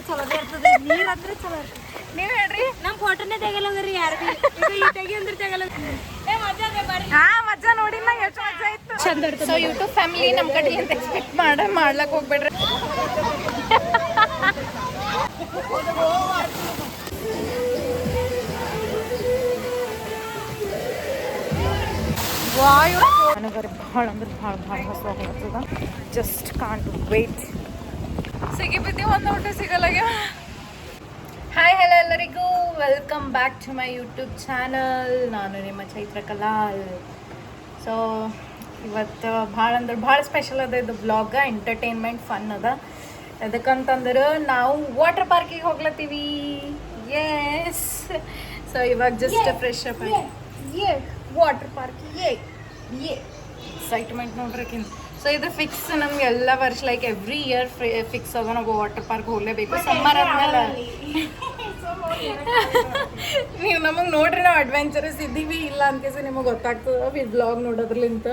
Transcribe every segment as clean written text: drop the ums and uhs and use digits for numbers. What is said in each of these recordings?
ಒಟ್ಟು ಚಲೋದೇ ಇರ್ತದೆ ನೀರ್ ಅಂದ್ರೆ ಚಲೋ ಇರ್ತದೆ ನೀವ್ ಹೇಳ್ರಿ ನಮ್ ಫೋಟೋನೇ ತೆಗಲ್ಲದ್ರಿ ಯಾರು ತೆಗಿ ಅಂದ್ರೆ ತೆಗಲ್ಲ ಹಾ ಮಜಾ ನೋಡಿಲ್ಲ ಎಷ್ಟು ಮಜಾ ಇತ್ತು ಚಂದ ಸೊ ಯೂಟ್ಯೂಬ್ ಫ್ಯಾಮಿಲಿ ನಮ್ ಕಡೆ ಅಂತ ಎಕ್ಸ್ಪೆಕ್ಟ್ ಮಾಡ್ಲಕ್ ಹೋಗ್ಬೇಡ್ರಿ ನನಗರೆ ಭಾಳ ಅಂದ್ರೆ ಭಾಳ ಹಸುವಾಗ್ತದ ಜಸ್ಟ್ ಕಾಂಟ್ ವೇಟ್ ಸಿಗಿಬಿದ್ದಿ ಒಂದು ಊಟ ಸಿಗಲ್ಲಾಗ ಹಾಯ್ ಹಲೋ ಎಲ್ಲರಿಗೂ welcome back to my YouTube channel ನಾನು ನಿಮ್ಮ ಚೈತ್ರ ಕಲಾಲ್ ಸೊ ಇವತ್ತು ಭಾಳ ಅಂದ್ರೆ ಭಾಳ ಸ್ಪೆಷಲ್ ಅದ ಇದು ಬ್ಲಾಗ ಎಂಟರ್ಟೈನ್ಮೆಂಟ್ ಫನ್ ಅದ ಅದಕ್ಕಂತಂದ್ರೆ ನಾವು ವಾಟರ್ ಪಾರ್ಕಿಗೆ ಹೋಗ್ಲತ್ತೀವಿ ಎಸ್ ಸೊ ಇವಾಗ just fresh up water park excitement ನೋಡ್ರಿಕ್ಕಿಂತ ಸೊ ಇದು ಫಿಕ್ಸ್ ನಮ್ಗೆ ಎಲ್ಲ ವರ್ಷ ಲೈಕ್ ಎವ್ರಿ ಇಯರ್ ಫಿಕ್ಸ್ ಅದ ನಾವು ವಾಟರ್ ಪಾರ್ಕ್ ಹೋಗಲೇಬೇಕು ಸಮ್ಮರ್ ಆದ್ಮೇಲೆ ನೀವು ನಮಗೆ ನೋಡ್ರಿ ನಾವು ಅಡ್ವೆಂಚರಸ್ ಇದ್ದೀವಿ ಇಲ್ಲ ಅಂತ ನಿಮಗೆ ಗೊತ್ತಾಗ್ತದೆ ಈ ಬ್ಲಾಗ್ ನೋಡೋದ್ರಲಿಂತ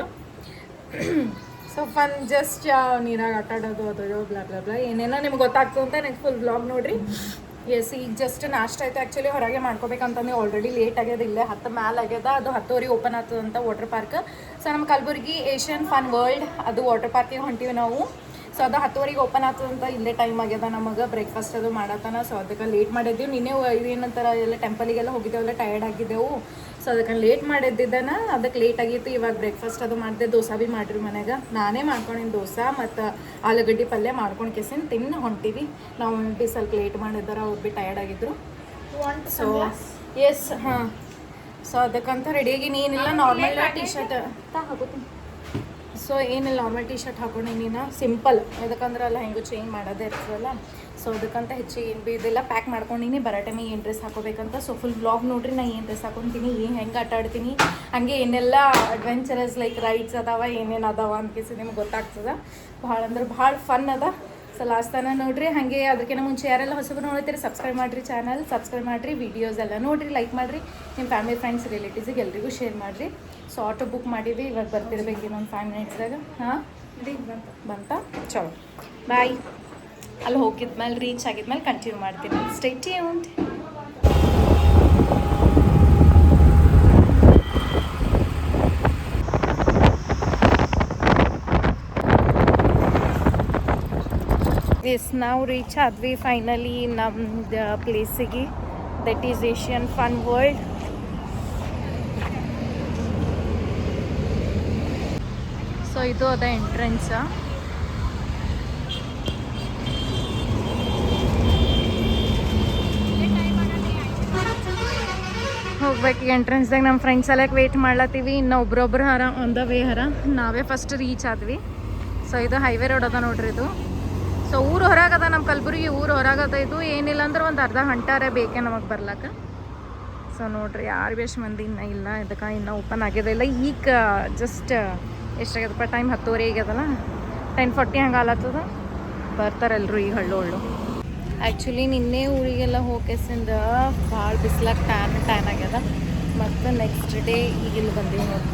ಸೊ ಫನ್ ಜಸ್ಟ್ ನೀರಾಗ ಆಟ ಆಡೋದು ಅದು ಬ್ಲಾ ಬ್ಲಾ ಬ್ಲಾ ಏನೇನೋ ನಿಮ್ಗೆ ಗೊತ್ತಾಗ್ತದೆ ಅಂತ ನೆಕ್ಸ್ಟ್ ಫುಲ್ ಬ್ಲಾಗ್ ನೋಡ್ರಿ ಎಸ್ ಈಗ ಜಸ್ಟ್ ನಾಷ್ಟ ಆಯ್ತು ಆ್ಯಕ್ಚುಲಿ ಹೊರಗೆ ಮಾಡ್ಕೋಬೇಕಂತಂದ್ರೆ ಆಲ್ರೆಡಿ ಲೇಟ್ ಆಗ್ಯದ ಇಲ್ಲೇ 10 ಮೇಲೆ ಆಗ್ಯದ ಅದು 10 ಓಪನ್ ಆಗ್ತದಂತ ವಾಟರ್ ಪಾರ್ಕ್ ಸೊ ನಮ್ಮ ಕಲಬುರ್ಗಿ ಏಷ್ಯನ್ ಫನ್ ವರ್ಲ್ಡ್ ಅದು ವಾಟರ್ ಪಾರ್ಕಿಗೆ ಹೊಂಟೀವಿ ನಾವು ಸೊ ಅದು 10 ಓಪನ್ ಆಗ್ತದಂತ ಇಲ್ಲೇ ಟೈಮ್ ಆಗ್ಯದ ನಮಗೆ ಬ್ರೇಕ್ಫಾಸ್ಟ್ ಅದು ಮಾಡತ್ತಾನ ಸೊ ಅದಕ್ಕೆ ಲೇಟ್ ಮಾಡಿದ್ದೀವಿ ನಿನ್ನೆ ಇದೇನಂತಾರ ಎಲ್ಲ ಟೆಂಪಲಿಗೆಲ್ಲ ಹೋಗಿದ್ದೇವೆಲ್ಲ ಟಯರ್ಡ್ ಆಗಿದ್ದೆವು ಸೊ ಅದಕ್ಕೆ ಲೇಟ್ ಮಾಡಿದ್ದಿದ್ದಾನ ಅದಕ್ಕೆ ಲೇಟ್ ಆಗಿತ್ತು ಇವಾಗ ಬ್ರೇಕ್ಫಾಸ್ಟ್ ಅದು ಮಾಡಿದೆ ದೋಸೆ ಭೀ ಮಾಡಿರಿ ಮನೆಗೆ ನಾನೇ ಮಾಡ್ಕೊಂಡಿನಿ ದೋಸೆ ಮತ್ತು ಆಲೂಗಡ್ಡೆ ಪಲ್ಯ ಮಾಡ್ಕೊಂಡು ಕೆಸಿನ ತಿನ್ನು ಹೊಂಟೀವಿ ನಾವು ಭೀ ಸ್ವಲ್ಪ ಲೇಟ್ ಮಾಡಿದ್ದಾರೆ ಅವ್ರು ಭೀ ಟಯರ್ಡ್ ಆಗಿದ್ರು ಸೊ ಎಸ್ ಹಾಂ ಸೊ ಅದಕ್ಕಂತ ರೆಡಿಯಾಗಿ ಏನಿಲ್ಲ ನಾರ್ಮಲ್ ಟೀ ಶರ್ಟ್ ಹಾಕೋತೀನಿ ಸೊ ಏನಿಲ್ಲ ನಾರ್ಮಲ್ ಟೀ ಶರ್ಟ್ ಹಾಕೊಂಡಿನ ಸಿಂಪಲ್ ಯಾಕಂದ್ರೆ ಅಲ್ಲ ಹೆಂಗೂ ಚೇಂಜ್ ಮಾಡೋದೇ ಇರ್ತದಲ್ಲ ಸೊ ಅದಕ್ಕಂತ ಹೆಚ್ಚಿಗೆ ಏನು ಭೀ ಇದೆಲ್ಲ ಪ್ಯಾಕ್ ಮಾಡ್ಕೊಂಡಿನಿ ಬರೋ ಟೈಮಿಗೆ ಏನು ಡ್ರೆಸ್ ಹಾಕೋಬೇಕಂತ ಸೊ ಫುಲ್ ಬ್ಲಾಗ್ ನೋಡ್ರಿ ನಾನು ಏನು ಡ್ರೆಸ್ ಹಾಕೊತೀನಿ ಹೆಂಗೆ ಆಟ ಆಡ್ತೀನಿ ಹಾಗೆ ಏನೆಲ್ಲ ಅಡ್ವೆಂಚರಸ್ ಲೈಕ್ ರೈಡ್ಸ್ ಅದಾವ ಏನೇನು ಅದಾವ ಅಂತ ನಿಮ್ಗೆ ಗೊತ್ತಾಗ್ತದೆ ಭಾಳ ಅಂದ್ರೆ ಭಾಳ ಫನ್ ಅದ ಸೊ ಲಾಸ್ಟ್ ತನಕ ನೋಡ್ರಿ ಹಾಗೆ ಅದಕ್ಕಿಂತ ಮುಂಚೆ ಯಾರೆಲ್ಲ ಹೊಸಬರು ನೋಡ್ತೀರಿ ಸಬ್ಸ್ಕ್ರೈಬ್ ಮಾಡಿರಿ ಚಾನಲ್ ಸಬ್ಸ್ಕ್ರೈಬ್ ಮಾಡಿರಿ ವೀಡಿಯೋಸ್ ಎಲ್ಲ ನೋಡಿರಿ ಲೈಕ್ ಮಾಡಿರಿ ನಿಮ್ಮ ಫ್ಯಾಮಿಲಿ ಫ್ರೆಂಡ್ಸ್ ರಿಲೇಟಿವ್ಸಿಗೆ ಎಲ್ರಿಗೂ ಶೇರ್ ಮಾಡಿರಿ ಸೊ ಆಟೋ ಬುಕ್ ಮಾಡಿದ್ವಿ ಇವಾಗ ಬರ್ತಿರ್ಬೇಕು ಇನ್ನೊಂದು 5 ಮಿನಿಟ್ಸ್ದಾಗ ಹಾಂ ಬಂತ ಚಲೋ ಬಾಯ್ ಅಲ್ಲಿ ಹೋಗಿದ್ಮೇಲೆ ರೀಚ್ ಆಗಿದ್ಮೇಲೆ ಕಂಟಿನ್ಯೂ ಮಾಡ್ತೀನಿ ಸ್ಟೇ ಟ್ಯೂನ್ಡ್ ಎಸ್ ನಾವು ರೀಚ್ ಆದ್ವಿ ಫೈನಲಿ ನಮ್ದು ಪ್ಲೇಸಿಗೆ that is Asian fun world so ಇದು ಅದ ಎಂಟ್ರೆನ್ಸ್ ಹೋಗ್ಬೇಕು ಈಗ ಎಂಟ್ರೆನ್ಸ್ದಾಗ ನಮ್ಮ ಫ್ರೆಂಡ್ಸ್ ಎಲ್ಲ ವೇಟ್ ಮಾಡ್ಲತ್ತೀವಿ ಇನ್ನು ಒಬ್ರೊಬ್ರು ಹರ ಆನ್ ದ ವೇ ಹರ ನಾವೇ ಫಸ್ಟ್ ರೀಚ್ ಆದ್ವಿ ಸೊ ಇದು ಹೈವೇ ರೋಡ್ ಅದ ನೋಡ್ರಿ ಇದು ಸೊ ಊರು ಹೊರಗದ ನಮ್ಮ ಕಲಬುರ್ಗಿ ಊರು ಹೊರಗದ ಇದು ಏನಿಲ್ಲ ಅಂದ್ರೆ ಒಂದು ಅರ್ಧ ಗಂಟೆ ಬೇಕೇ ನಮಗೆ ಬರ್ಲಕ್ಕೆ ಸೊ ನೋಡ್ರಿ ಯಾರು ಭೀ ಅಷ್ಟು ಮಂದಿ ಇನ್ನೂ ಇಲ್ಲ ಇದಕ್ಕೆ ಇನ್ನೂ ಓಪನ್ ಆಗ್ಯದ ಇಲ್ಲ ಈಗ ಜಸ್ಟ್ ಎಷ್ಟಾಗ್ಯದಪ್ಪ ಟೈಮ್ 10:30 ಆಗ್ಯದಲ್ಲ 10:40 ಹಂಗೆ ಆಲತ್ತದ ಬರ್ತಾರೆ ಎಲ್ಲರೂ ಈಗ ಹಳ್ಳು ಆ್ಯಕ್ಚುಲಿ ನಿನ್ನೆ ಊರಿಗೆಲ್ಲ ಹೋಗ್ಕೆಸಿಂದ ಭಾಳ ಬಿಸ್ಲಾಗ ಟ್ಯಾನ್ ಆಗ್ಯದ ಮತ್ತು ನೆಕ್ಸ್ಟ್ ಡೇ ಈಗ ಇಲ್ಲಿ ಬಂದೀವಿ ನೋಡಿ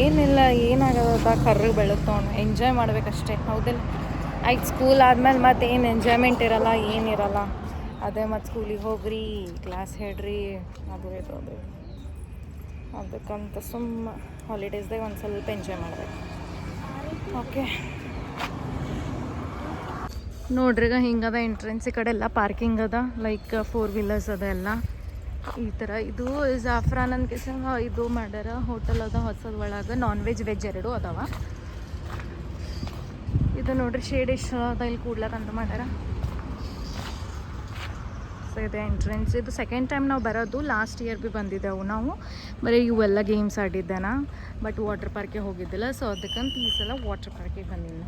ಏನಿಲ್ಲ ಏನಾಗದ ಕರ್ರಿಗೆ ಬೆಳಗ್ತವನು ಎಂಜಾಯ್ ಮಾಡ್ಬೇಕಷ್ಟೇ ಹೌದಿಲ್ಲ ಆಯ್ತು ಸ್ಕೂಲ್ ಆದ್ಮೇಲೆ ಮತ್ತೆ ಏನು ಎಂಜಾಯ್ಮೆಂಟ್ ಇರಲ್ಲ ಏನಿರಲ್ಲ ಅದೇ ಮತ್ತು ಸ್ಕೂಲಿಗೆ ಹೋಗ್ರಿ ಕ್ಲಾಸ್ ಹೇಳ್ರಿ ಅದು ಅದಕ್ಕಂತ ಸುಮ್ಮ ಹಾಲಿಡೇಸ್ದಾಗ ಒಂದು ಸ್ವಲ್ಪ ಎಂಜಾಯ್ ಮಾಡ್ಬೇಕು ಓಕೆ ನೋಡ್ರಿ ಈಗ ಹಿಂಗದ ಎಂಟ್ರೆನ್ಸ್ ಈ ಕಡೆ ಎಲ್ಲ ಪಾರ್ಕಿಂಗ್ ಅದ ಲೈಕ್ 4 ವೀಲರ್ಸ್ ಅದ ಎಲ್ಲ ಈ ಥರ ಇದು ಜಾಫ್ರಾನ್ ಅಂತ ಇದು ಮಾಡ್ಯಾರ ಹೋಟೆಲ್ ಅದ ಹೊಸದ ಒಳಗೆ ನಾನ್ ವೆಜ್ ವೆಜ್ ಎರಡೂ ಅದಾವ ಇದು ನೋಡ್ರಿ ಶೇಡ್ ಎಷ್ಟು ಅದ ಇಲ್ಲಿ ಕೂಡ್ಲಕ್ಕಂತ ಮಾಡ್ಯಾರ ಸೊ ಇದೆ ಎಂಟ್ರೆನ್ಸ್ ಇದು ಸೆಕೆಂಡ್ ಟೈಮ್ ನಾವು ಬರೋದು ಲಾಸ್ಟ್ ಇಯರ್ ಭೀ ಬಂದಿದ್ದೆವು ನಾವು ಬರೀ ಇವೆಲ್ಲ ಗೇಮ್ಸ್ ಆಡಿದ್ದೇನ ಬಟ್ ವಾಟರ್ ಪಾರ್ಕಿಗೆ ಹೋಗಿದ್ದಿಲ್ಲ ಸೊ ಅದಕ್ಕಂತ ಈ ಸಲ ವಾಟರ್ ಪಾರ್ಕಿಗೆ ಬಂದಿಲ್ಲ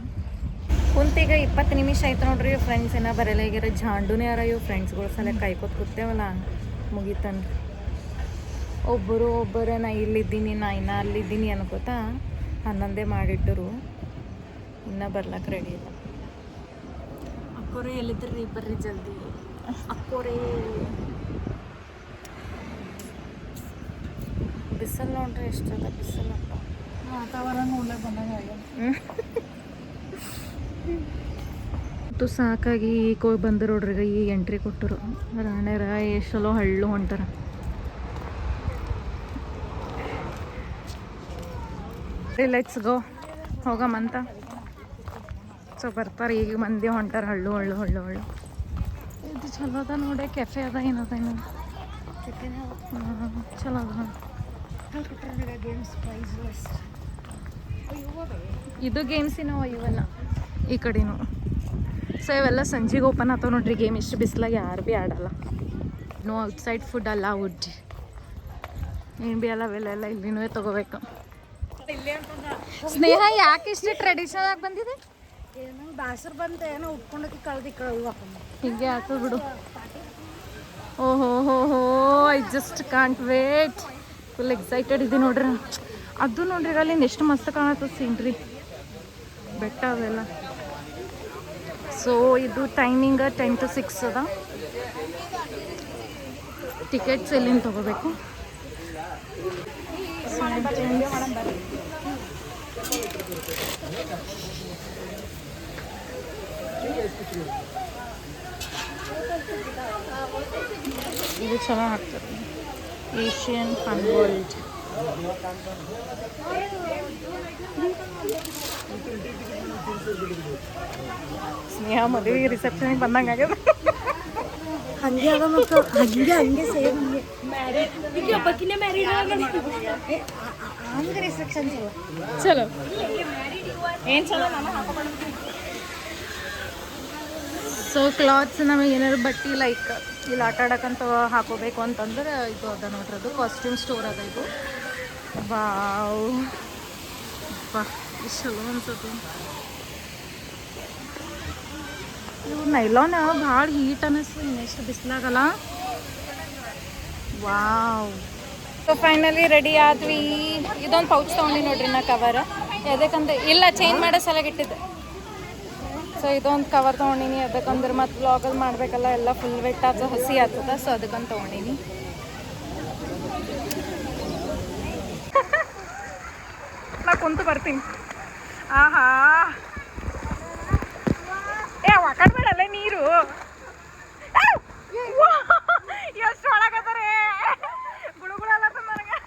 ಕುಂತೀಗ 20 ನಿಮಿಷ ಆಯ್ತು ನೋಡ್ರಿ ಫ್ರೆಂಡ್ಸ್ ಏನೋ ಬರಲ್ಲ ಈಗಾರ ಜಾಂಡುನೇ ಯಾರ ಇವು ಫ್ರೆಂಡ್ಸ್ಗಳ ಸಲ ಕಾಯ್ಕೋತ ಕೂತೇವಲ್ಲ ಮುಗಿತಂದು ಒಬ್ಬರು ನಾ ಇಲ್ಲಿದ್ದೀನಿ ನಾ ಇನ್ನೂ ಅಲ್ಲಿದ್ದೀನಿ ಅನ್ಕೋತಾ 11 ಮಾಡಿಟ್ಟರು ಇನ್ನೂ ಬರ್ಲಕ್ಕೆ ರೆಡಿ ಇಲ್ಲ ಅಕ್ಕೋರೇ ಎಲ್ಲಿದ್ರಿ ಬರ್ರಿ ಜಲ್ದಿ ಅಕ್ಕೋರೇ ಬಿಸಿಲು ನೋಡ್ರಿ ಎಷ್ಟದ ಬಿಸಿಲು ವಾತಾವರಣ ನೋಡ್ಲಕ್ಕೆ ಬಂದಾಗ ಕೂತು ಸಾಕಾಗಿ ಈಗ ಹೋಗಿ ಬಂದರು ನೋಡ್ರಿ. ಈಗ ಎಂಟ್ರಿ ಕೊಟ್ಟರು ರಾಣ್ಯರ ಎಷ್ಟೆಲ್ಲೋ ಹಳ್ಳು ಹೊಂಟಾರ. Let's go ಹೋಗಮಂತ. ಸೊ ಬರ್ತಾರೆ ಈಗ ಮಂದಿ ಹೊಂಟಾರ. ಹಳ್ಳು ಹಳ್ಳು ಹಳ್ಳು ಹಳ್ಳು. ಇದು ಚಲೋ ಅದ ನೋಡಿ. ಕೆಫೆ ಅದ ಏನದ ಏನು ಚಲೋ ಅದ. ಇದು ಗೇಮ್ಸಿನೋ ಇವೆಲ್ಲ ಈ ಕಡೆನೂ. ಸೊ ಇವೆಲ್ಲ ಸಂಜೆಗೆ ಓಪನ್ ಆಗ್ತಾವ ನೋಡ್ರಿ ಗೇಮ್. ಇಷ್ಟು ಬಿಸಿಲಾಗ ಯಾರು ಭೀ ಆಡಲ್ಲ. No outside food allowed. ಏನು ಭೀ ಅವೆಲ್ಲ ಇಲ್ಲಿನೂ ತೊಗೋಬೇಕು. ಸ್ನೇಹ ಯಾಕೆ ಇಷ್ಟು ಟ್ರೆಡಿಷನಲ್ ಆಗಿ ಬಂದಿದೆ? ಏನೋ ಬ್ಯಾಸರ್ ಬಂತ, ಏನೋ ಉಟ್ಕೊಂಡೋಗಿ ಕಳ್ದು ಹೀಗೆ ಹಾಕೋ ಬಿಡು. ಓಹೋ ಹೋ ಹೋ, I just can't wait. Full excited ಇದೆ ನೋಡ್ರಿ. ಅದು ನೋಡ್ರಿ ಅಲ್ಲಿಂದ ಎಷ್ಟು ಮಸ್ತ್ ಕಾಣತ್ತದ ಸೀನ್ರಿ, ಬೆಟ್ಟ ಅವೆಲ್ಲ. ಸೊ ಇದು ಟೈಮಿಂಗ್ 10 to 6 ಅದ. ಟಿಕೆಟ್ಸ್ ಎಲ್ಲಿಂದ ತೊಗೋಬೇಕು? ಇದು ಚೆನ್ನಾಗಿ ಹಾಕ್ತಾರೆ. Asian fun world. ಸ್ನೇಹ ಮದುವೆ ರಿಸೆಪ್ಷನ್ಗೆ ಬಂದಂಗೆ ಆಗ್ಯದ. ಹಂಗೆ ಅದ ಮತ್ತು ಹಂಗೆ ಸೇಮ್ ಹಂಗೆ ಈಗ ಒಬ್ಬಕಿನೇ ಮ್ಯಾರಿಡ್ ಹಂಗೆ ರಿಸ್ಟ್ರಿಕ್ಷನ್ಸ್ ಇಲ್ಲ. ಚಲೋ ಏನು ಚಲೋ ನಾನು ಹಾಕೋಬಾರ್ದು. ಸೊ ಕ್ಲಾತ್ಸ್ ನಮಗೆ ಏನಾದ್ರು ಬಟ್ಟೆ ಲೈಕ್ ಇಲ್ಲಿ ಆಟ ಆಡೋಕ್ಕಂತ ಹಾಕೋಬೇಕು ಅಂತಂದ್ರೆ ಇದು ಅದ ನೋಡ್ರಿ. ಅದು ಕಾಸ್ಟ್ಯೂಮ್ ಸ್ಟೋರ್ ಅದ ಇದು. ವಾವ್ ಬಾ ಇಷ್ಟು ಚಲೋ ಅನ್ಸುತ್ತೆ. ಇವು ನೈಲಾನ್ ಭಾಳ ಹೀಟ್ ಅನ್ನಿಸ್ತು ಇನ್ನೆಷ್ಟು ಬಿಸಿಲಾಗಲ್ಲ. ವಾವ್. ಸೊ ಫೈನಲಿ ರೆಡಿ ಆದ್ವಿ. ಇದೊಂದು ಪೌಚ್ ತೊಗೊಂಡು ನೋಡ್ರಿ ನಾ ಕವರ್. ಎದಕ್ಕಂತ ಇಲ್ಲ ಚೇಂಜ್ ಮಾಡೋ ಸಲಗ ಇಟ್ಟಿದ್ದೆ. ಸೊ ಇದೊಂದು ಕವರ್ ತೊಗೊಂಡಿನಿ. ಅದಕ್ಕಂದ್ರೆ ಮತ್ತು ವ್ಲಾಗಲ್ಲಿ ಮಾಡಬೇಕಲ್ಲ, ಎಲ್ಲ ಫುಲ್ ವೆಟ್ ಆಗ್ತದೆ, ಹಸಿ ಆಗ್ತದೆ. ಸೊ ಅದಕ್ಕಂತ ತೊಗೊಂಡಿನಿ. ನಾ ಕುಂತು ಬರ್ತೀನಿ. ಆಹಾ ಏ ಒಕ್ಕಡ್ಬೇಡಲ್ಲ ನೀರು. ಎಷ್ಟು ಒಳಗದಾರೆ ಗುಳುಗುಳಲ್ಲ ನನಗೆ.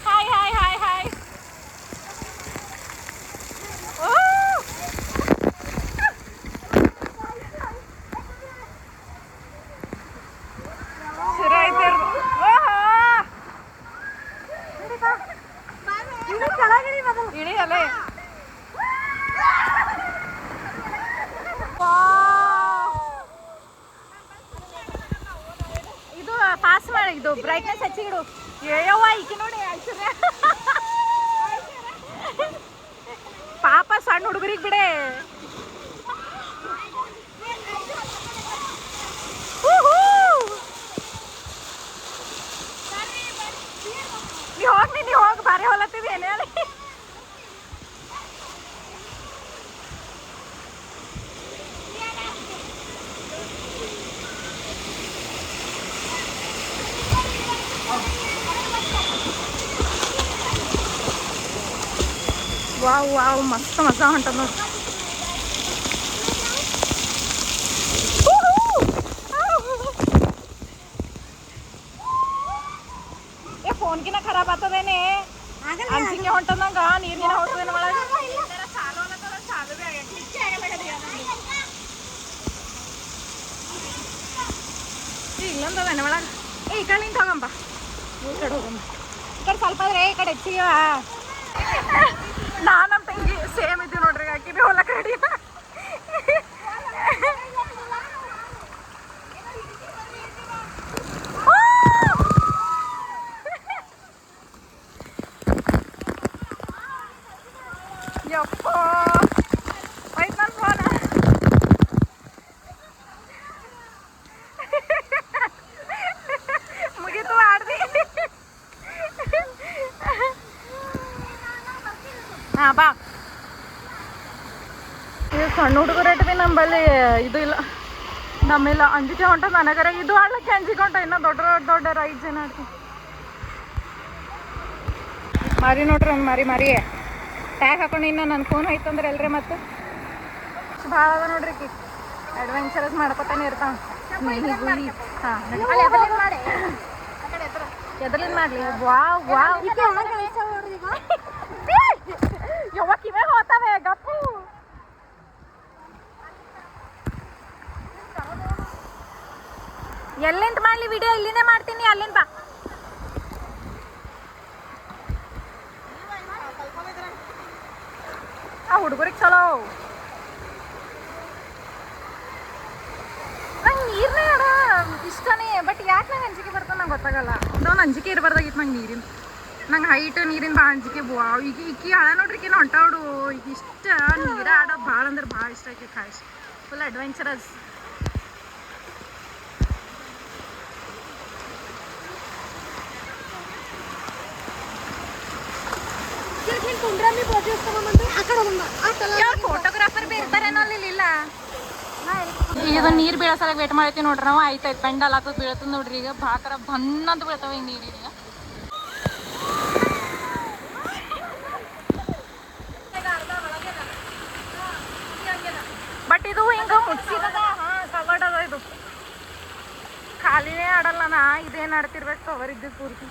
Hi hi hi hi. ಇಳಿಯಲೇ ಇದು ಪಾಸ್ ಮಾಡಿ. ಇದು ಬ್ರೈಟ್ನೆಸ್ ಹೆಚ್ಚಿಗಿಡು. ಏಯವ್ವ ಈಕಿ ನೋಡಿ ಐಶ್ವರ್ಯ ಪಾಪ ಸಣ್ಣ ಹುಡುಗರಿಗೆ ಬಿಡೆ. ನೀ ಹೋಗಿ ಬಾರಿ ಹೊಲತ್ತಿವಿ ಏನೇ ಅಲ್ಲಿ. ವಾವ್ ವಾವ್ ಮಸ್ತ್ ಮಜಾ ಹೊಂಟದ ನೋಡಿ. ಏ ಫೋನ್ಗಿನ ಖರಾಬ್ ಆಗ್ತದೇನೆ ಅನ್ಸಿಕೆ ಹೊಂಟದ ನಂಗ. ನೀರಿನ ಹೋಗ್ತದೇನ ಒಳಗೆ. ಇಲ್ಲೊಂದ ಮನೆ ಒಳಗೆ. ಏ ಈ ಕಡೆ ನಿಂತ ಹೋಗಂಬ. ಈ ಕಡೆ ಹೋಗಂಬ. ಈ ಕಡೆ ಸ್ವಲ್ಪ ಆದ್ರೆ ಈ ಕಡೆ ಹೆಚ್ಚಿಗೆವ. ನಾನು ನಮ್ಮ ತಂಗಿ ಸೇಮ್ ಇದ್ದೀವಿ ನೋಡ್ರಿ. ಆಕಿ ಭೀ ಹೊಲಕ್ಕೆ ರೆಡಿ. ಯಪ್ಪ ಆಯ್ತು ನನ್ನ ಫೋನ್. ಮುಗೀತು ಆಡ್ದಿ. ಹಾಂ ಬಾ. ಇದು ಸಣ್ಣ ಹುಡುಗರೇಟ್ ಭೀ ನಂಬಲ್ಲಿ ಇದು ಇಲ್ಲ. ನಮ್ಮೆಲ್ಲ ಅಂಜಿಕೆ ಹೊಂಟ ನನಗರ. ಇದು ಆಡ್ಲಿಕ್ಕೆ ಅಂಜಿಕೆ ಹೊಂಟ. ಇನ್ನೂ ದೊಡ್ಡ ದೊಡ್ಡ ರೈಡ್ಸ್ ಏನು ಆಡ್ತೀವಿ. ಮಾರಿ ನೋಡ್ರಿ ಒಂದು ಮಾರಿ ಟ್ಯಾಗ್ ಹಾಕೊಂಡು ಇನ್ನು ನನ್ನ ಫೋನ್ ಹೋಯ್ತಂದ್ರೆ ಎಲ್ರಿ ಮತ್ತೆ ಭಾಳ ಅದ ನೋಡ್ರಿ ಕಿ ಅಡ್ವೆಂಚರಸ್ ಮಾಡ್ಕೊತಾನೆ ಇರ್ತಾವ ಹಾಂ ಎದ್ರಲಿಂದ ಮಾಡಲಿ ವಾವ್ ವಾವ್ ಯಾವಾಗ ಕಿವೇ ಹೋಗ್ತಾವೆ ಗಪ್ಪು ಎಲ್ಲಿಂದ ಮಾಡಲಿ ವಿಡಿಯೋ ಇಲ್ಲಿಂದೇ ಮಾಡ್ತೀನಿ ಅಲ್ಲಿಂದ ಬಾ ಆ ಹುಡುಗರಿಗೆ ಚಲೋ ನಂಗೆ ನೀರನೇ ಅಡ ಇಷ್ಟನೇ ಬಟ್ ಯಾಕೆ ನಂಗೆ ಅಂಜಿಕೆ ಬರ್ತದೆ ನಂಗೆ ಗೊತ್ತಾಗಲ್ಲ ಒಂದು ಅಂಜಿಕೆ ಇರಬಾರ್ದಾಗಿತ್ತು ನಂಗೆ ನೀರಿನ ನಂಗೆ ಹೈಟ್ ನೀರಿನ ಭಾಳ ಅಂಜಿಕೆ ಈಗ ಈಕಿ ಹಳ ನೋಡ್ರಿ ಈಕಿನ ಹೊಂಟಾವಡು ಈಗ ಇಷ್ಟ ನೀರ ಆಡೋದು ಭಾಳ ಅಂದ್ರೆ ಭಾಳ ಇಷ್ಟ ಆಕಿ ಖಾಸ್ ಫುಲ್ ಅಡ್ವೆಂಚರಸ್ ಫೋಟೋಗ್ರಾಫರ್ ಬಿ ಇರ್ತಾರೇನೋ ಅಲ್ಲಿ ಇಲ್ಲ ಈಗ ನೀರು ಬೀಳೋ ವೇಟ್ ಮಾಡ್ತೀವಿ ನೋಡ್ರಿ ನಾವು ಆಯ್ತು ಪೆಂಡಲ್ ಹಾಕೋದು ಬೀಳ್ತದೆ ನೋಡ್ರಿ ಈಗ ಭಾಕರ ಬಂದಂತ ಬೀಳ್ತಾವ ಈಗ ನೀರು ಈಗ ಬಟ್ ಇದು ಹಿಂಗ ಮುಚ್ಚಿದ ಕವರ್ಡ್ ಇದು ಖಾಲಿನೇ ಆಡಲ್ಲ ನಾ ಇದೇನು ಆಡ್ತಿರ್ಬೇಕು ಕವರ್ ಇದ್ದು ಪೂರ್ತಿ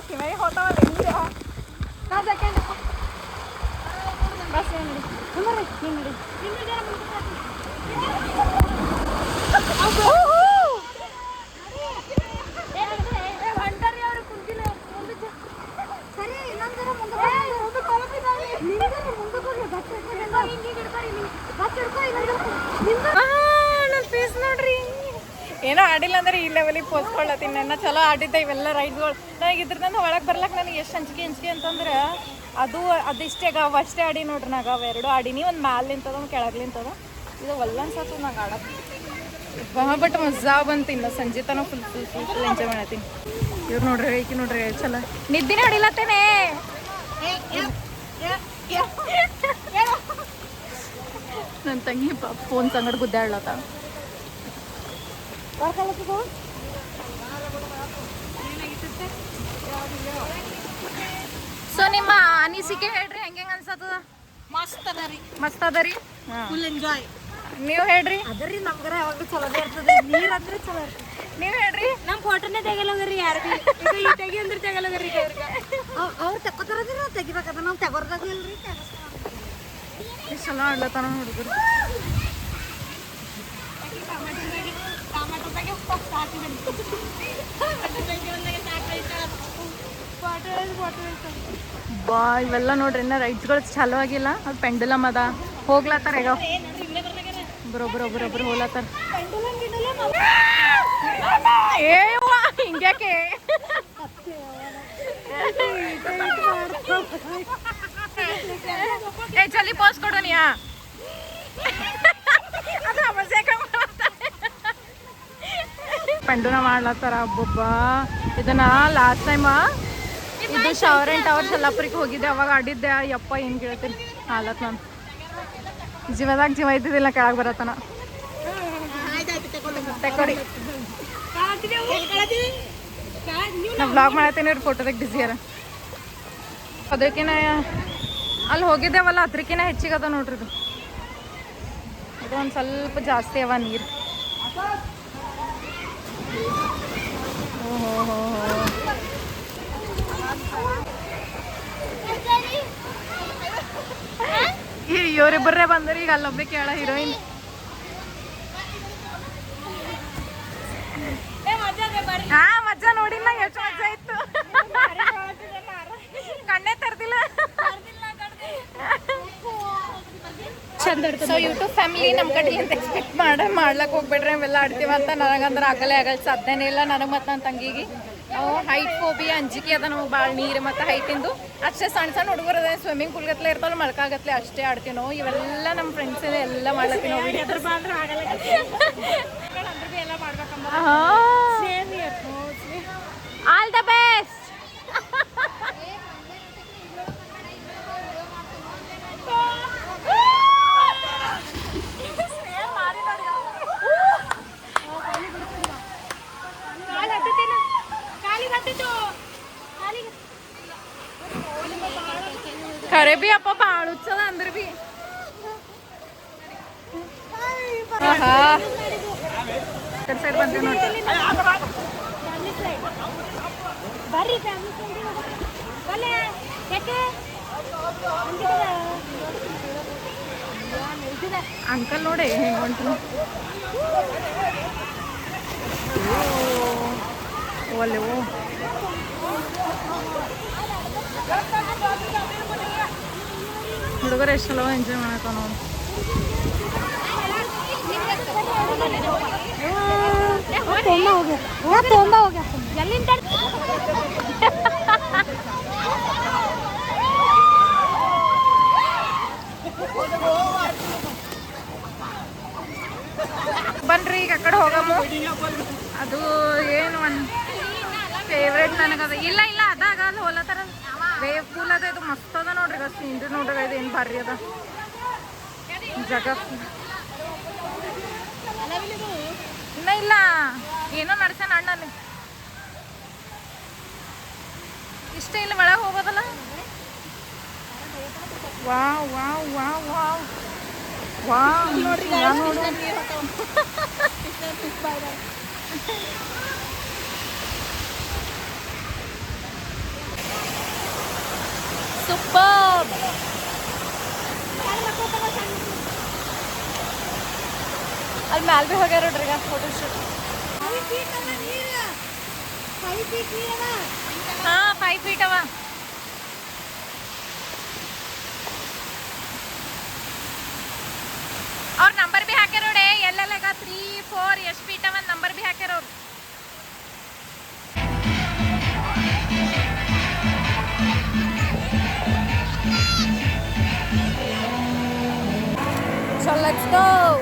ಕಿವಿ ಹೋಗ್ತಾವಲ್ಲ ನೀರ ಬಸ್ ನೋಡ್ರಿ ಏನೋ ಆಡಿಲ್ಲ ಅಂದ್ರೆ ಈ ಲೆವೆಲಿಗೆ ಪೋಸ್ಕೊಳತ್ತೀನಿ ನನ್ನ ಚಲೋ ಆಡಿದ್ದೆ ಇವೆಲ್ಲ ರೈಡ್ಸ್ಗಳು ನನಗೆ ಇದ್ರದಿಂದ ಒಳಗೆ ಬರ್ಲಕ್ಕೆ ನನಗೆ ಎಷ್ಟು ಅಂಜಿಕೆ ಅಂತಂದ್ರೆ ಅದಿಷ್ಟೇ ಅವ ಅಷ್ಟೇ ಆಡಿ ನೋಡ್ರಿ ನಾಗ ಅವೆರಡು ಆಡಿನಿ ಒಂದು ಮ್ಯಾಲೆ ನಿಂತದ ಒಂದು ಕೆಳಗೆ ನಿಂತದ ಇದು ಒಲ್ಲನ್ಸತ್ತು ನಂಗೆ ಆಡೋದು ಬಟ್ ಮಜಾ ಬಂತು ಇನ್ನು ಸಂಜೆ ತನಕ ಫುಲ್ ಎಂಜಾಯ್ ಮಾಡತ್ತೀನಿ ಇವ್ರು ನೋಡ್ರಿ ಈಕಿ ನೋಡ್ರಿ ಚಲೋ ನಿದ್ದಿನೇ ಹೊಡಿಲತ್ತೇನೆ ನನ್ನ ತಂಗಿ ಫೋನ್ ಸಂಗಡ ಗುದ್ದಾಡ್ಲತ್ತ ಸೊ ನಿಮ್ಮ ಅನಿಸಿಕೆ ಹೇಳ್ರಿ ಹೆಂಗೆ ಅನ್ಸತ್ತದ ಮಸ್ತ್ ಅದ ರೀ ಫುಲ್ ಎಂಜಾಯ್ ನೀವು ಹೇಳ್ರಿ ಅದರಿ ನಮ್ಗರ ಯಾವಾಗಲೂ ಚಲೋದೇ ಇರ್ತದೆ ನೀರ್ ಅಂದ್ರೆ ಚಲೋ ಇರ್ತದೆ ನೀವು ಹೇಳ್ರಿ ನಮ್ಮ ಫೋಟೋನೇ ತೆಗಲ್ಲೋಗ್ರಿ ಯಾರು ಈ ತೆಗಿ ಅಂದ್ರೆ ತೆಗಲ್ಲೋಗ್ರಿ ಅವ್ರು ತಗೋತಾರದ್ರಿ ನಾವು ತೆಗಿಬೇಕದ ನಾವು ತಗೋರ್ದಾಗಿಲ್ರಿ ಚಲೋ ಆಡ್ಲತ್ತಾನ ಹುಡುಗರು ಬಾ ಇವೆಲ್ಲ ನೋಡ್ರಿ ಇನ್ನ ರೈಡ್ಸ್ಗಳು ಚಾಲೂ ಆಗಿಲ್ಲ ಅದು ಪೆಂಡುಲಮ್ ಅದ ಹೋಗ್ಲತ್ತಾರ ಈಗ ಒಬ್ಬರೊಬ್ಬರು ಹೋಗ್ಲತ್ತಾರ ಏವಾ ಹಿಂಗ್ಯಾಕೆ ಏ ಜಲ್ದಿ ಪೋಸ್ ಕೊಡು ನೀಯಾ ಪೆಂಡುನ ಮಾಡ್ಲತ್ತಾರ ಒಬ್ಬೊಬ್ಬ ಇದನ್ನ ಲಾಸ್ಟ್ ಟೈಮ್ ಇದು ಶವರ್ ಆ್ಯಂಡ್ ಟವರ್ ಸಲ್ಲಾಪುರಿಗೆ ಹೋಗಿದ್ದೆ ಅವಾಗ ಆಡಿದ್ದೆ ಯಪ್ಪ ಏನು ಕೇಳ್ತೀನಿ ಹಾಲತ್ ನಾನು ಜೀವದಾಗ ಜೀವ ಇದ್ದಿದ್ದಿಲ್ಲ ಕೆಳಗೆ ಬರತ್ತನ ತೆಕ್ಕೊಡಿ ನಾ ಬ್ಲಾಗ್ ಮಾಡತ್ತೀನಿ ಅವ್ರು ಫೋಟೋದಾಗ ಬಿಸಿಯಾರ ಅದಕ್ಕಿನ ಅಲ್ಲಿ ಹೋಗಿದ್ದೇವಲ್ಲ ಅದ್ರಕ್ಕಿನ ಹೆಚ್ಚಿಗೆ ಅದ ನೋಡ್ರಿ ಇದು ಒಂದು ಸ್ವಲ್ಪ ಜಾಸ್ತಿ ಅವ ನೀರು ಓಹೋ ಇವರಿಬ್ಬರೇ ಬಂದ್ರಿ ಈಗ ಅಲ್ಲೊಬ್ಬೆ ಕೇಳ ಹೀರೋಯಿನ್ ಹಾ ಮಜಾ ನೋಡಿಲ್ಲ ಎಷ್ಟು ಮಜಾ ಇತ್ತು ಕಣ್ಣೇ ತರ್ದಿಲ್ಲ ಸೊ ಯೂಟ್ಯೂಬ್ ಫ್ಯಾಮಿಲಿ ನಮ್ಮ ಕಡೆಯಿಂದ ಎಕ್ಸ್ಪೆಕ್ಟ್ ಮಾಡ್ಲಕ್ಕೆ ಹೋಗ್ಬೇಡ್ರಿ ಅವೆಲ್ಲ ಆಡ್ತೀವಿ ಅಂತ ನನಗಂದ್ರೆ ಆಗಲೇ ಸಾಧ್ಯನೇ ಇಲ್ಲ ನನಗೆ ಮತ್ತು ನನ್ನ ತಂಗಿಗೆ ನಾವು ಹೈಟ್ ಫೋಬಿ ಅಂಜಿಕೆ ಅದ ನಾವು ಭಾಳ ನೀರು ಮತ್ತು ಹೈಟಿಂದು ಅಷ್ಟೇ ಸಣ್ಣ ಸಣ್ಣ ಹುಡುಗರು ಅದ ಸ್ವಿಮ್ಮಿಂಗ್ ಪೂಲ್ ಗತ್ಲೆ ಇರ್ತಾವಲ್ಲ ಮಳ್ಕಾಗತ್ಲೆ ಅಷ್ಟೇ ಆಡ್ತೀವಿ ನಾವು ಇವೆಲ್ಲ ನಮ್ಮ ಫ್ರೆಂಡ್ಸ್ ಎಲ್ಲ ಮಾಡ್ಲತ್ತೀವಿ ನಾವು ಆಲ್ ದ ಬೆಸ್ಟ್ ಖರೆ ಬಿ ಅಪ್ಪ ಭಾಳ ಹುಚ್ಚದ ಅಂದ್ರೆ ಬಿ ಸೈಡ್ ಬಂದೆ ನೋಡಿ ಬರ್ರಿ ಅಂಕಲ್ ನೋಡಿ ಹೆಂಗೆ ಹೊಂಟ್ರು ಒಲ್ಲೆ ಓ ಹುಡುಗರು ಎಷ್ಟೆಲ್ಲವ ಎಂಜಾಯ್ ಮಾಡಕ್ಕ ನೋಡಿ ತೊಂಬ ಹೋಗ್ಯ ಎಲ್ಲಿಂದ ಬನ್ರಿ ಈಗ ಆ ಕಡೆ ಹೋಗಮ್ಮ ಅದು ಏನು ಒಂದು ಫೇವ್ರೇಟ್ ನನಗದ ಇಲ್ಲ ಇಲ್ಲ ಅದಾಗ ಅಲ್ಲಿ ಹೋಲತ್ತಾರ ವೇವ್ ಪೂಲ್ ಅದ ಇದು ಮಸ್ತ್ ಅದ ನೋಡ್ರಿ ಈಗ ಸೀನ್ರಿ ನೋಡ್ರಿ ಇದು ಏನು ಭಾರಿ ಅದ ಜಗ ಇನ್ನ ಇಲ್ಲ ಏನೋ ನಡ್ಸ್ಯಾನ ಅಣ್ಣಲ್ಲಿ ಇಷ್ಟ ಇಲ್ಲ ಒಳಗೆ ಹೋಗೋದಲ್ಲ wow wow wow wow wow ನೋಡ್ರಿ ಸೂಪರ್ ಅಲ್ಲಿ ಮ್ಯಾಲ್ ಬಿ ಹೋಗ್ಯಾರ ನೋಡ್ರಿ ಈಗ ಫೋಟೋ ಶೂಟ್ ಹಾ 5 feet ಅವ ಅವ್ರ ನಂಬರ್ ಬಿ ಹಾಕ್ಯಾರ ನೋಡಿ ಎಲ್ಲೆಲ್ಲಾಗ 3, 4 ಎಷ್ಟು ಫೀಟ್ ಅವ ನಂಬರ್ ಬಿ ಹಾಕ್ಯಾರ ಅವ್ರು So let's go.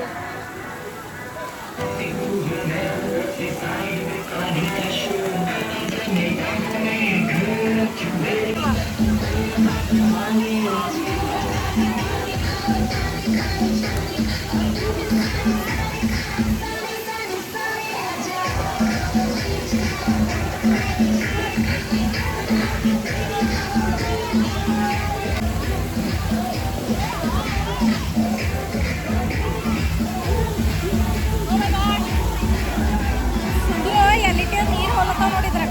ಎಲ್ಲಿಗೆ ನೀರು ಹೊಲತಾವ ನೋಡಿದ್ರ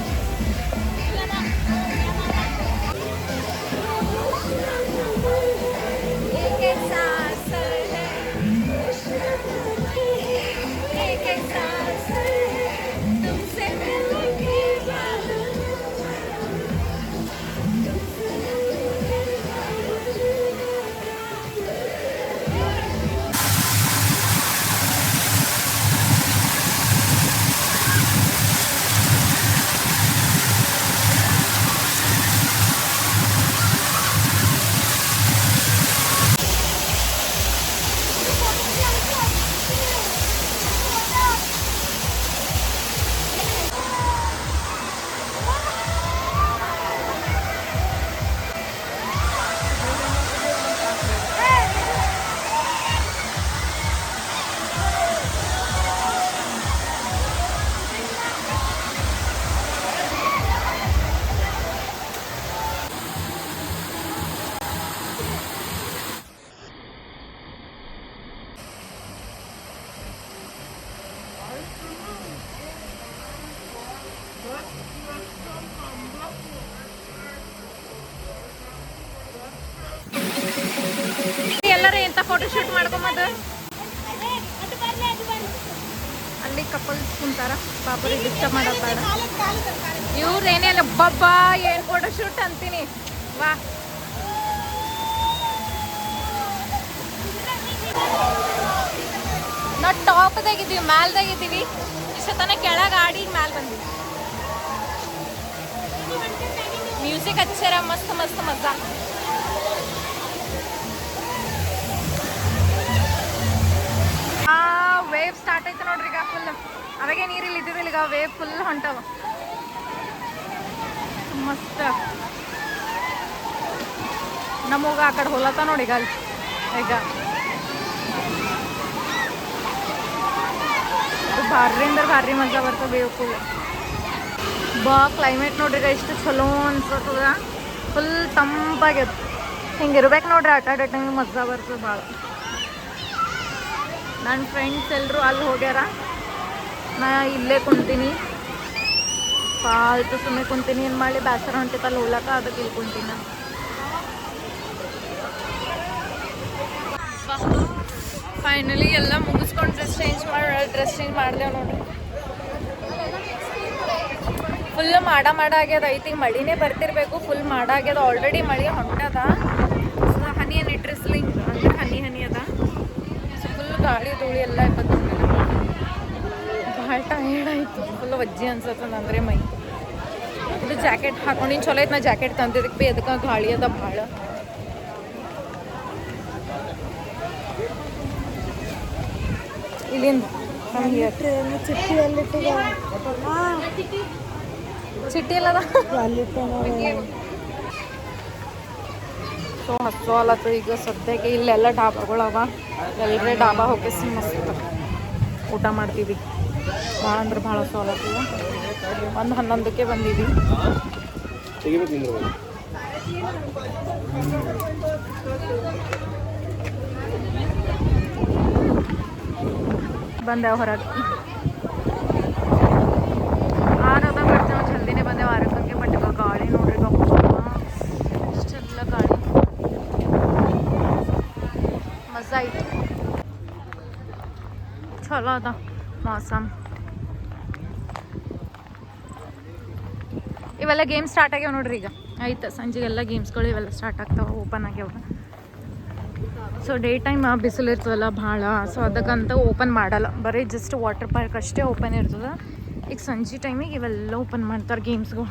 ಎಲ್ಲರೂ ಎಂತ ಫೋಟೋ ಶೂಟ್ ಮಾಡ್ಕೊಂಬದು ಅಲ್ಲಿ ಕಪಲ್ಸ್ ಕುಂತಾರ ಪಾಪರಿ ಡಿಸ್ಟರ್ಬ್ ಮಾಡೋದು ಬೇಡ ಇವ್ರು ಏನೇನು ಬಬ್ಬಾ ಏನು ಫೋಟೋ ಶೂಟ್ ಅಂತೀನಿ ವಾ ನಾವು ಟಾಪ್ದಾಗಿದ್ದೀವಿ ಮ್ಯಾಲ್ದಾಗಿದ್ದೀವಿ ಇಷ್ಟ ತನಕ ಕೆಳಗೆ ಆಡಿ ಮ್ಯಾಲೆ ಬಂದಿವಿ ಮ್ಯೂಸಿಕ್ ಹಚ್ಚಾರ ಮಸ್ತ್ ಮಸ್ತ್ ಮಜಾ ವೇವ್ ಸ್ಟಾರ್ಟ್ ಆಯ್ತು ನೋಡ್ರಿ ಈಗ ಫುಲ್ ಅವಾಗೆ ನೀರಿಲ್ಲಿ ಇದ್ದಿದ್ದಿಲ್ಲ ಈಗ ವೇವ್ ಫುಲ್ ಹೊಂಟವ ಮಸ್ತ್ ನಮಗ ಆ ಕಡೆ ಹೊಲತ್ತ ನೋಡಿ ಈಗ ಅಲ್ಲಿ ಈಗ ಭಾರಿ ಅಂದ್ರೆ ಭಾರಿ ಮಜಾ ಬರ್ತದೆ ವೇವ್ ಫುಲ್ ಬಾ ಕ್ಲೈಮೇಟ್ ನೋಡ್ರಿ ಈಗ ಎಷ್ಟು ಚಲೋ ಅನ್ಸತ್ತದ ಫುಲ್ ತಂಪಾಗ್ಯದ ಹಿಂಗೆ ಇರ್ಬೇಕು ನೋಡ್ರಿ ಆಟ ಆಡೋ ಟೈಮಿಗೆ ಮಜಾ ಬರ್ತದೆ ಭಾಳ. ನನ್ನ ಫ್ರೆಂಡ್ಸ್ ಎಲ್ಲರೂ ಅಲ್ಲಿ ಹೋಗ್ಯಾರ, ನಾ ಇಲ್ಲೇ ಕುಂತೀನಿ. ಫಾಲ್ತು ಸುಮ್ಮನೆ ಕುಂತೀನಿ, ಏನು ಮಾಡಲಿ ಬೇಸರ ಹೊಂಟಿತ್ತು ಅಲ್ಲಿ ಹೋಗ್ಲಕ್ಕ, ಅದಕ್ಕೆ ಇಲ್ಲಿ ಕುಂತೀನಿ ನಾನು. ಫೈನಲಿ ಎಲ್ಲ ಮುಗಿಸ್ಕೊಂಡು ಡ್ರೆಸ್ ಚೇಂಜ್ ಮಾಡಿದೆವು ನೋಡ್ರಿ. ಫುಲ್ ಮಾಡ ಆಗ್ಯದ. ಐತಿ ಮಳಿನೇ ಬರ್ತಿರ್ಬೇಕು. ಫುಲ್ ಮಾಡ ಆಗ್ಯದ, ಆಲ್ರೆಡಿ ಮಳಿ ಹೊಂಟದ. ಸೊ ಹನಿ ಹನಿ ಡ್ರಿಸ್ಲಿಂಗ್ ಅಂದ್ರೆ ಹನಿ ಹನಿ ಅದ. ಸೊ ಫುಲ್ ಗಾಳಿ ಧೂಳಿ ಎಲ್ಲ ಇಪ್ಪತ್ತು ಭಾಳ ಟಯರ್ಡ್ ಆಯಿತು. ಫುಲ್ ವಜ್ಜಿ ಅನ್ಸತ್ತದ ಅಂದರೆ ಮೈ. ಇದು ಜಾಕೆಟ್ ಹಾಕೊಂಡಿನಿ, ಚಲೋ ಐತೆ. ನಾ ಜಾಕೆಟ್ ತಂದಿದ್ದಕ್ಕೆ ಭೀ ಅದಕ್ಕೆ ಗಾಳಿ ಅದ ಭಾಳ. ಇಲ್ಲಿಂದ ಚಿಟ್ಟಿ ಅಲ್ಲದ ಸೊ ಹಸು ಅಲತ್ತ. ಈಗ ಸದ್ಯಕ್ಕೆ ಇಲ್ಲೆಲ್ಲ ಡಾಬಾಗಳವ, ಎಲ್ಲರೇ ಡಾಬಾ ಹೋಗಿ ಮಸ್ತ್ ಊಟ ಮಾಡ್ತೀವಿ. ಭಾಳ ಅಂದ್ರೆ ಭಾಳ ಸೋಲತ್ತೀವಿ. 11ಕ್ಕೆ ಬಂದೀವಿ. ಬಂದೆವು ಹೊರಗೆ. 6 ಬರ್ತೇವೆ, ಜಲ್ದಿನೇ ಬಂದೆವು 6ಕ್ಕೆ. ಬಟ್ ಈಗ ಗಾಳಿ ನೋಡ್ರಿ, ಇಷ್ಟೆಲ್ಲ ಗಾಳಿ ಮಜಾ ಐತಿ. ಚಲೋ ಅದ ಮೌಸಮ್. ಇವೆಲ್ಲ ಗೇಮ್ ಸ್ಟಾರ್ಟ್ ಆಗ್ಯಾವ ನೋಡ್ರಿ. ಈಗ ಆಯ್ತು, ಸಂಜೆಗೆಲ್ಲ ಗೇಮ್ಸ್ಗಳು ಇವೆಲ್ಲ ಸ್ಟಾರ್ಟ್ ಆಗ್ತಾವೆ, ಓಪನ್ ಆಗ್ಯಾವ. ಸೊ ಡೇ ಟೈಮ್ ಬಿಸಿಲು ಇರ್ತದಲ್ಲ ಭಾಳ, ಸೊ ಅದಕ್ಕಂತ ಓಪನ್ ಮಾಡಲ್ಲ. ಬರೀ ಜಸ್ಟ್ ವಾಟರ್ ಪಾರ್ಕ್ ಅಷ್ಟೇ ಓಪನ್ ಇರ್ತದೆ. ಈಗ ಸಂಜೆ ಟೈಮಿಗೆ ಇವೆಲ್ಲ ಓಪನ್ ಮಾಡ್ತಾರೆ ಗೇಮ್ಸ್ಗಳು.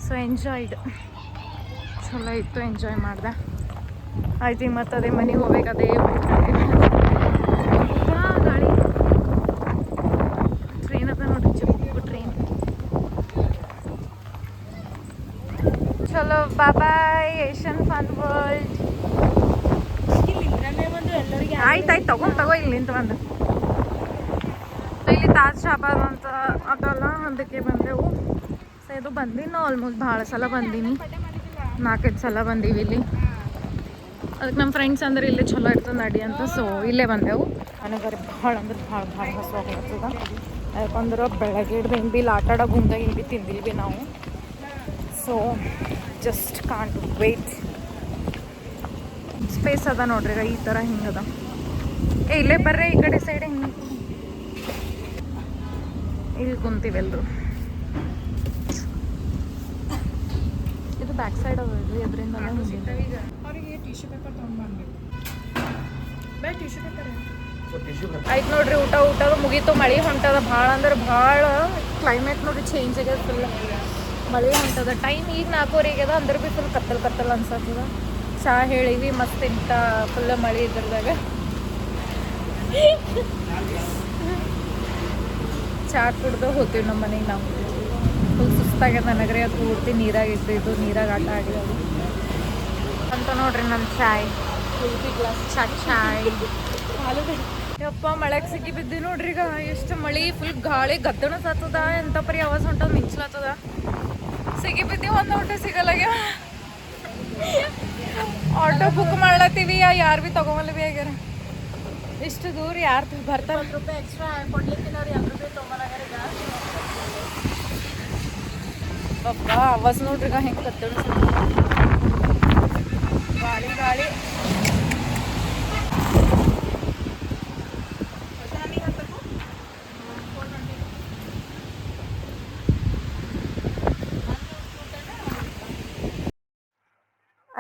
ಸೊ ಎಂಜಾಯ್ಡ್, ಚಲೋ ಇತ್ತು, ಎಂಜಾಯ್ ಮಾಡಿದೆ. ಆಯ್ತು ಈಗ ಮತ್ತೆ ಅದೇ ಮನೆಗೆ ಹೋಗ್ಬೇಕು. ಅದೇ ಗಾಳಿ. ಟ್ರೈನ್ ಅದ ನೋಡ್ರಿ, ಚಿಕ್ಕ ಟ್ರೈನ್. ಚಲೋ, ಬಾಯ್ ಏಷ್ಯನ್ ಫನ್ ವರ್ಲ್ಡ್. ಆಯ್ತಾಯ್ತು, ತಗೋ ಇಲ್ಲಿ ನಿಂತು ಬಂದು. ಇಲ್ಲಿ ತಾಜ್ ಶಾಬಾದ್ ಅಂತ ಅದಲ್ಲ, ಅದಕ್ಕೆ ಬಂದೆವು. ಸೊ ಇದು ಬಂದೀನಿ ಆಲ್ಮೋಸ್ಟ್ ಭಾಳ ಸಲ ಬಂದೀನಿ, 4-5 ಸಲ ಬಂದೀವಿ ಇಲ್ಲಿ. ಅದಕ್ಕೆ ನಮ್ಮ ಫ್ರೆಂಡ್ಸ್ ಅಂದ್ರೆ ಇಲ್ಲೇ ಚಲೋ ಇರ್ತದೆ ನಡಿ ಅಂತ. ಸೊ ಇಲ್ಲೇ ಬಂದೆವು. ನನಗರೆ ಭಾಳ ಅಂದ್ರೆ ಭಾಳ ಹಸು ಆಗ್ಲತ್ತದ. ಯಾಕಂದ್ರೆ ಬೆಳಗ್ಗೆ ಹಿಡ್ದು ಹಿಂಗೆ ಭೀ ಇಲ್ಲಿ ಆಟ ಆಡೋ ಗುಂದಾಗ ಹಿಂಗೆ ಭೀ ತಿಂದಿಲ್ಲ ಭೀ ನಾವು. So just can't wait. Space ಅದ ನೋಡ್ರಿ ಈ ಥರ ಹಿಂಗದ. ಇಲ್ಲೇ ಬರ್ರಿ, ಈ ಕಡೆ ಸೈಡ್ ಹಿಂಗೆ ಇಲ್ಲಿ ಕುಂತೀವಿ ಎಲ್ಲರೂ. ಇದು ಬ್ಯಾಕ್ ಸೈಡ್ ಅದ ಅದರಿಂದ ಆಯ್ತು ನೋಡ್ರಿ. ಊಟದ ಮುಗೀತು, ಮಳೆ ಹೊಂಟದ. ಭಾಳ ಅಂದ್ರೆ ಭಾಳ ಕ್ಲೈಮೇಟ್ ನೋಡ್ರಿ ಚೇಂಜ್ ಆಗ್ಯದ. ಫುಲ್ ಮಳೆ ಹೊಂಟದ. ಟೈಮ್ ಈಗ 4:30 ಆಗ್ಯದ, ಅಂದ್ರೆ ಭೀ ಫುಲ್ ಕತ್ತಲ್ ಅನ್ಸತ್ತದ. ಚಾ ಹೇಳಿವಿ ಮಸ್ತ್ ಇಂತ ಫುಲ್ ಮಳೆ ಇದ್ರದಾಗ. ಚಾ ಕುಡ್ದು ಹೋಗ್ತೀವಿ ನಮ್ಮ ಮನೆಗೆ ನಾವು. ಫುಲ್ ಸುಸ್ತಾಗ್ಯದ ನನಗ್ರೆ. ಅದು ಪೂರ್ತಿ ನೀರಾಗ ಇದ್ದು ನೀರಾಗ ಆಟ ಆಡಿಯೋದು ಅಂತ ನೋಡ್ರಿ. ನನ್ನ ಚಾಯ್ ಚಾಯ್ ಯಪ್ಪ ಮಳೆಗೆ ಸಿಕ್ಕಿ ಬಿದ್ದಿ ನೋಡ್ರಿ. ಈಗ ಎಷ್ಟು ಮಳೆ, ಫುಲ್ ಗಾಳಿ ಗದ್ದಣ ಸತ್ತದ. ಎಂತ ಪರಿ ಆವಾಜ್ ಹೊಂಟದ, ಮಿಂಚ್ಲತ್ತದ. ಸಿಗಿ ಬಿದ್ದಿ, ಒಂದು ಆಟೋ ಸಿಗಲ್ಲಾಗ್ಯ. ಆಟೋ ಬುಕ್ ಮಾಡ್ಲತ್ತೀವಿ, ಯಾರು ಭೀ ತಗೊಂಬಲ್ಲ ಭೀ ಆಗ್ಯಾರ. ಇಷ್ಟು ದೂರ ಯಾರು ಬರ್ತಾರೆ? ₹1 ಎಕ್ಸ್ಟ್ರಾ ಕೊಡ್ಲಿಕ್ಕೆ ₹2 ತೊಗೊಂಬಲಾಗ್ಯಾರ. ಪಪ್ಪ ಆವಾಜ್ ನೋಡ್ರಿ ಈಗ ಹೆಂಗೆ ಗದ್ದಣ ಗಾಳಿ ಗಾಳಿ.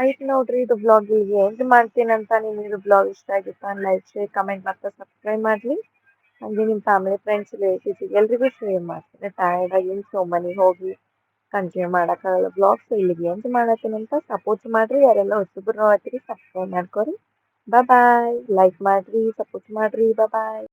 ಆಯ್ತು ನೋಡ್ರಿ, ಇದು ಬ್ಲಾಗ್ ಹೀಗೆ ಎಂಡ್ ಮಾಡ್ತೀನಂತ. ನಿಮಗೆ ಬ್ಲಾಗ್ ಇಷ್ಟ ಆಗಿತ್ತು ಲೈಕ್, ಶೇರ್, ಕಮೆಂಟ್ ಮತ್ತು ಸಬ್ಸ್ಕ್ರೈಬ್ ಮಾಡಲಿ. ಹಾಗೆ ನಿಮ್ಮ ಫ್ಯಾಮಿಲಿ, ಫ್ರೆಂಡ್ಸ್, ರಿಲೇಟಿವ್ಸ್ ಎಲ್ರಿಗೂ ಶೇರ್ ಮಾಡ್ತೀನಿ. ಟಯರ್ಡ್ ಆಗಿ ಸೊ ಮನೆಗೆ ಹೋಗಿ ಕಂಟಿನ್ಯೂ ಮಾಡೋಕ್ಕಾಗಲ್ಲ ಬ್ಲಾಗ್ಸ್. ಇಲ್ಲಿಗೆ ಎಂಡ್ ಮಾಡತ್ತೀನಂತ. ಸಪೋರ್ಟ್ ಮಾಡಿರಿ, ಯಾರೆಲ್ಲ ಹೊಸಬ್ರು ನೋಡ್ತೀರಿ ಸಬ್ಸ್ಕ್ರೈಬ್ ಮಾಡ್ಕೊರಿ. ಬಾಯ್, ಲೈಕ್ ಮಾಡಿರಿ, ಸಪೋರ್ಟ್ ಮಾಡಿರಿ. ಬಾಯ್.